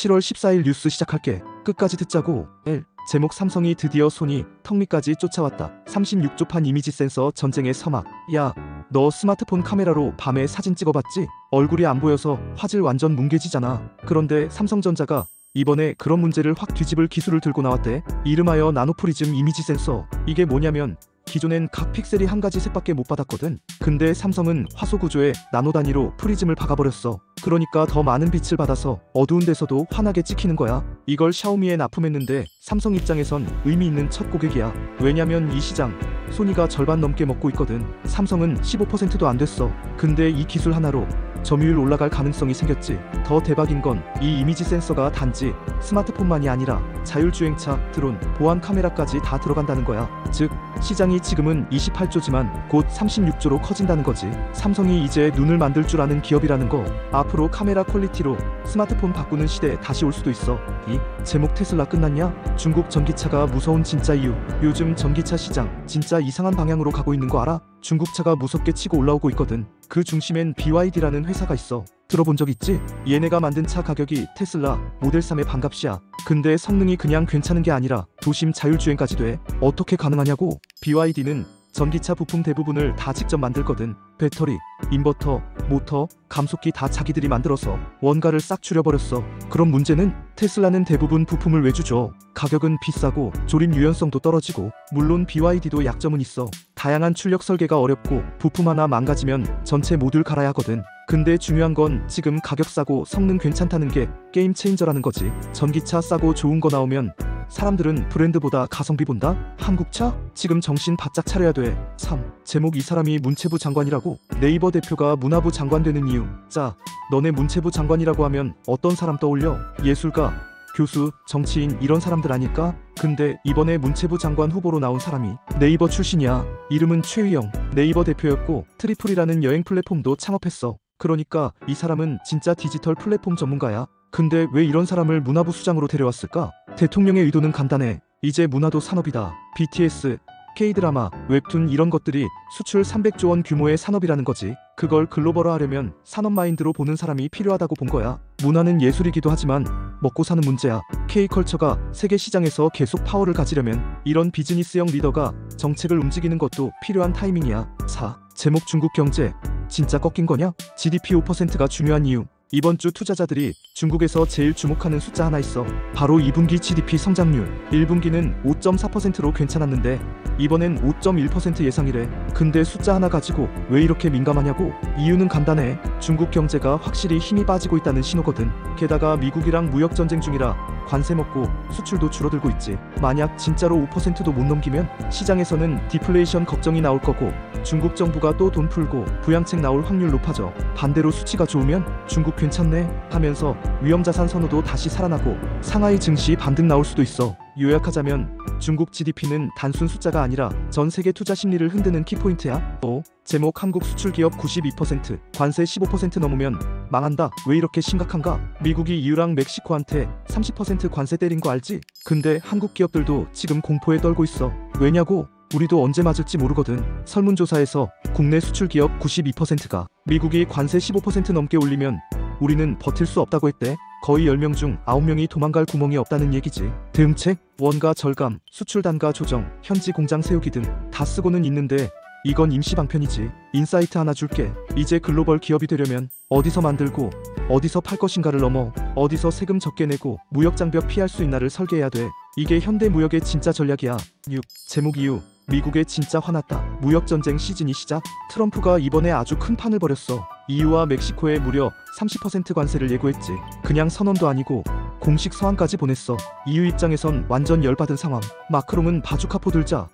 7월 14일 뉴스 시작할게. 끝까지 듣자고. L. 제목 삼성이 드디어 소니, 턱밑까지 쫓아왔다. 36조판 이미지 센서 전쟁의 서막. 야, 너 스마트폰 카메라로 밤에 사진 찍어봤지? 얼굴이 안 보여서 화질 완전 뭉개지잖아. 그런데 삼성전자가 이번에 그런 문제를 확 뒤집을 기술을 들고 나왔대. 이름하여 나노프리즘 이미지 센서. 이게 뭐냐면 기존엔 각 픽셀이 한 가지 색밖에 못 받았거든. 근데 삼성은 화소 구조에 나노 단위로 프리즘을 박아버렸어. 그러니까 더 많은 빛을 받아서 어두운 데서도 환하게 찍히는 거야. 이걸 샤오미에 납품했는데 삼성 입장에선 의미 있는 첫 고객이야. 왜냐면 이 시장 소니가 절반 넘게 먹고 있거든. 삼성은 15%도 안 됐어. 근데 이 기술 하나로 점유율 올라갈 가능성이 생겼지. 더 대박인 건 이 이미지 센서가 단지 스마트폰만이 아니라 자율주행차, 드론, 보안 카메라까지 다 들어간다는 거야. 즉 시장이 지금은 28조지만 곧 36조로 커진다는 거지. 삼성이 이제 눈을 만들 줄 아는 기업이라는 거. 앞으로 카메라 퀄리티로 스마트폰 바꾸는 시대 다시 올 수도 있어. 이 제목 테슬라 끝났냐? 중국 전기차가 무서운 진짜 이유. 요즘 전기차 시장 진짜 이상한 방향으로 가고 있는 거 알아? 중국차가 무섭게 치고 올라오고 있거든. 그 중심엔 BYD라는 회사가 있어. 들어본 적 있지? 얘네가 만든 차 가격이 테슬라 모델 3의 반값이야. 근데 성능이 그냥 괜찮은 게 아니라 도심 자율주행까지 돼. 어떻게 가능하냐고? BYD는 전기차 부품 대부분을 다 직접 만들거든. 배터리, 인버터, 모터, 감속기 다 자기들이 만들어서 원가를 싹 줄여버렸어. 그럼 문제는 테슬라는 대부분 부품을 외주죠. 가격은 비싸고 조립 유연성도 떨어지고. 물론 BYD도 약점은 있어. 다양한 출력 설계가 어렵고 부품 하나 망가지면 전체 모듈 갈아야 하거든. 근데 중요한 건 지금 가격 싸고 성능 괜찮다는 게 게임 체인저라는 거지. 전기차 싸고 좋은 거 나오면 사람들은 브랜드보다 가성비 본다? 한국차? 지금 정신 바짝 차려야 돼. 3. 제목 이 사람이 문체부 장관이라고? 네이버 대표가 문화부 장관 되는 이유. 자, 너네 문체부 장관이라고 하면 어떤 사람 떠올려? 예술가, 교수, 정치인 이런 사람들 아닐까? 근데 이번에 문체부 장관 후보로 나온 사람이 네이버 출신이야. 이름은 최유영. 네이버 대표였고 트리플이라는 여행 플랫폼도 창업했어. 그러니까 이 사람은 진짜 디지털 플랫폼 전문가야. 근데 왜 이런 사람을 문화부 수장으로 데려왔을까? 대통령의 의도는 간단해. 이제 문화도 산업이다. BTS, K-드라마, 웹툰 이런 것들이 수출 300조 원 규모의 산업이라는 거지. 그걸 글로벌화하려면 산업 마인드로 보는 사람이 필요하다고 본 거야. 문화는 예술이기도 하지만 먹고 사는 문제야. K컬처가 세계 시장에서 계속 파워를 가지려면 이런 비즈니스형 리더가 정책을 움직이는 것도 필요한 타이밍이야. 4. 제목 중국 경제 진짜 꺾인 거냐? GDP 5%가 중요한 이유. 이번 주 투자자들이 중국에서 제일 주목하는 숫자 하나 있어. 바로 2분기 GDP 성장률. 1분기는 5.4%로 괜찮았는데 이번엔 5.1% 예상이래. 근데 숫자 하나 가지고 왜 이렇게 민감하냐고? 이유는 간단해. 중국 경제가 확실히 힘이 빠지고 있다는 신호거든. 게다가 미국이랑 무역 전쟁 중이라 관세 먹고 수출도 줄어들고 있지. 만약 진짜로 5%도 못 넘기면 시장에서는 디플레이션 걱정이 나올 거고 중국 정부가 또 돈 풀고 부양책 나올 확률 높아져. 반대로 수치가 좋으면 중국 괜찮네 하면서 위험자산 선호도 다시 살아나고 상하이 증시 반등 나올 수도 있어. 요약하자면 중국 GDP는 단순 숫자가 아니라 전 세계 투자 심리를 흔드는 키포인트야. 제목 한국 수출 기업 92%, 관세 15% 넘으면 망한다. 왜 이렇게 심각한가? 미국이 EU랑 멕시코한테 30% 관세 때린 거 알지? 근데 한국 기업들도 지금 공포에 떨고 있어. 왜냐고? 우리도 언제 맞을지 모르거든. 설문조사에서 국내 수출 기업 92%가 미국이 관세 15% 넘게 올리면 우리는 버틸 수 없다고 했대. 거의 10명 중 9명이 도망갈 구멍이 없다는 얘기지. 대응책? 원가 절감, 수출 단가 조정, 현지 공장 세우기 등 다 쓰고는 있는데 이건 임시 방편이지. 인사이트 하나 줄게. 이제 글로벌 기업이 되려면 어디서 만들고 어디서 팔 것인가를 넘어 어디서 세금 적게 내고 무역 장벽 피할 수 있나를 설계해야 돼. 이게 현대 무역의 진짜 전략이야. 6. 제목 이유. 미국에 진짜 화났다. 무역전쟁 시즌이 시작. 트럼프가 이번에 아주 큰 판을 벌였어. EU와 멕시코에 무려 30% 관세를 예고했지. 그냥 선언도 아니고 공식 서한까지 보냈어. EU 입장에선 완전 열받은 상황. 마크롱은 바주카포 들자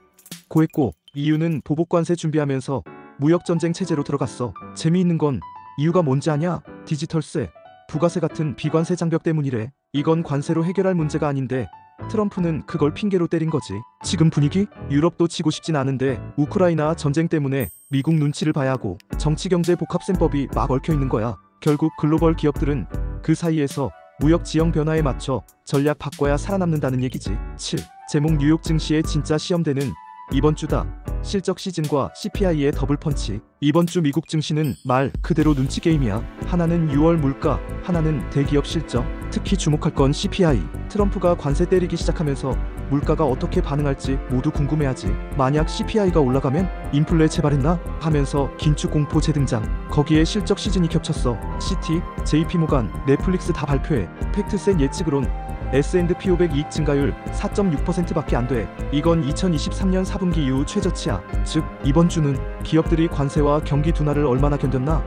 고했고 EU는 보복관세 준비하면서 무역전쟁 체제로 들어갔어. 재미있는 건 이유가 뭔지 아냐? 디지털세, 부가세 같은 비관세 장벽 때문이래. 이건 관세로 해결할 문제가 아닌데 트럼프는 그걸 핑계로 때린 거지. 지금 분위기? 유럽도 지고 싶진 않은데 우크라이나 전쟁 때문에 미국 눈치를 봐야 하고 정치경제 복합셈법이 막 얽혀있는 거야. 결국 글로벌 기업들은 그 사이에서 무역 지형 변화에 맞춰 전략 바꿔야 살아남는다는 얘기지. 7. 제목 뉴욕 증시의 진짜 시험대는 이번 주다. 실적 시즌과 CPI의 더블 펀치. 이번 주 미국 증시는 말 그대로 눈치 게임이야. 하나는 6월 물가, 하나는 대기업 실적. 특히 주목할 건 CPI. 트럼프가 관세 때리기 시작하면서 물가가 어떻게 반응할지 모두 궁금해하지. 만약 CPI가 올라가면 인플레 재발했나 하면서 긴축 공포 재등장. 거기에 실적 시즌이 겹쳤어. CT, JP모간, 넷플릭스 다 발표해. 팩트셋 예측으론 S&P 500 이익 증가율 4.6%밖에 안 돼. 이건 2023년 4분기 이후 최저치야. 즉, 이번 주는 기업들이 관세와 경기 둔화를 얼마나 견뎠나?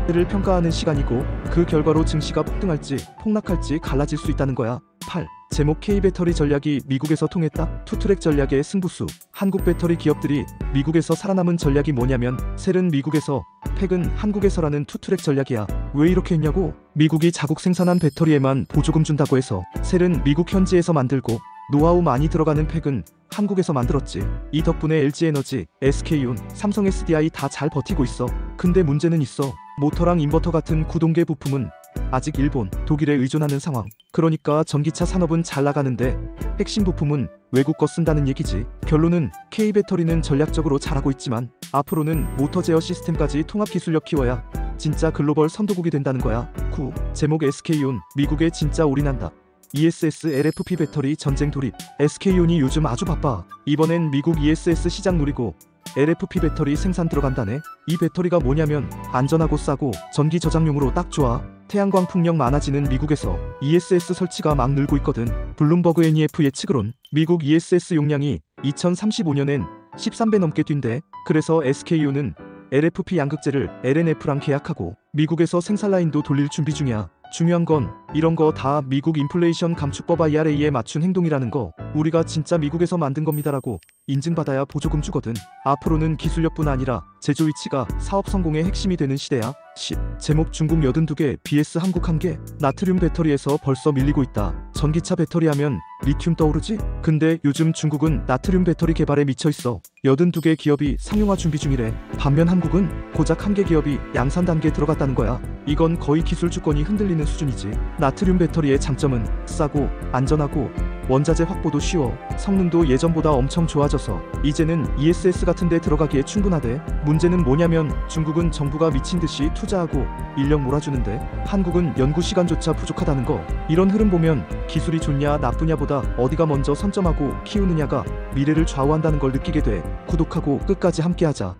를 평가하는 시간이고, 그 결과로 증시가 폭등할지 폭락할지 갈라질 수 있다는 거야. 8. 제목 K배터리 전략이 미국에서 통했다. 투트랙 전략의 승부수. 한국 배터리 기업들이 미국에서 살아남은 전략이 뭐냐면 셀은 미국에서, 팩은 한국에서라는 투트랙 전략이야. 왜 이렇게 했냐고? 미국이 자국 생산한 배터리에만 보조금 준다고 해서 셀은 미국 현지에서 만들고 노하우 많이 들어가는 팩은 한국에서 만들었지. 이 덕분에 LG에너지, SK온, 삼성 SDI 다 잘 버티고 있어. 근데 문제는 있어. 모터랑 인버터 같은 구동계 부품은 아직 일본, 독일에 의존하는 상황. 그러니까 전기차 산업은 잘 나가는데 핵심 부품은 외국 거 쓴다는 얘기지. 결론은 K배터리는 전략적으로 잘하고 있지만 앞으로는 모터 제어 시스템까지 통합 기술력 키워야 진짜 글로벌 선도국이 된다는 거야. 9. 제목 SK온, 미국에 진짜 올인한다. ESS LFP 배터리 전쟁 돌입. SK온이 요즘 아주 바빠. 이번엔 미국 ESS 시장 노리고 LFP 배터리 생산 들어간다네. 이 배터리가 뭐냐면 안전하고 싸고 전기 저장용으로 딱 좋아. 태양광 풍력 많아지는 미국에서 ESS 설치가 막 늘고 있거든. 블룸버그 NEF 예측으론 미국 ESS 용량이 2035년엔 13배 넘게 뛴대. 그래서 SK온은 LFP 양극재를 LNF랑 계약하고 미국에서 생산 라인도 돌릴 준비 중이야. 중요한 건 이런 거 다 미국 인플레이션 감축법 IRA에 맞춘 행동이라는 거. 우리가 진짜 미국에서 만든 겁니다라고 인증받아야 보조금 주거든. 앞으로는 기술력뿐 아니라 제조 위치가 사업 성공의 핵심이 되는 시대야. 10. 제목 중국 82개 vs 한국 1개. 나트륨 배터리에서 벌써 밀리고 있다. 전기차 배터리 하면 리튬 떠오르지? 근데 요즘 중국은 나트륨 배터리 개발에 미쳐있어. 82개 기업이 상용화 준비 중이래. 반면 한국은 고작 1개 기업이 양산 단계에 들어갔다는 거야. 이건 거의 기술 주권이 흔들리는 수준이지. 나트륨 배터리의 장점은 싸고 안전하고 원자재 확보도 쉬워. 성능도 예전보다 엄청 좋아져서 이제는 ESS 같은 데 들어가기에 충분하대. 문제는 뭐냐면 중국은 정부가 미친듯이 투자하고 인력 몰아주는데 한국은 연구 시간조차 부족하다는 거. 이런 흐름 보면 기술이 좋냐 나쁘냐보다 어디가 먼저 선점하고 키우느냐가 미래를 좌우한다는 걸 느끼게 돼. 구독하고 끝까지 함께하자.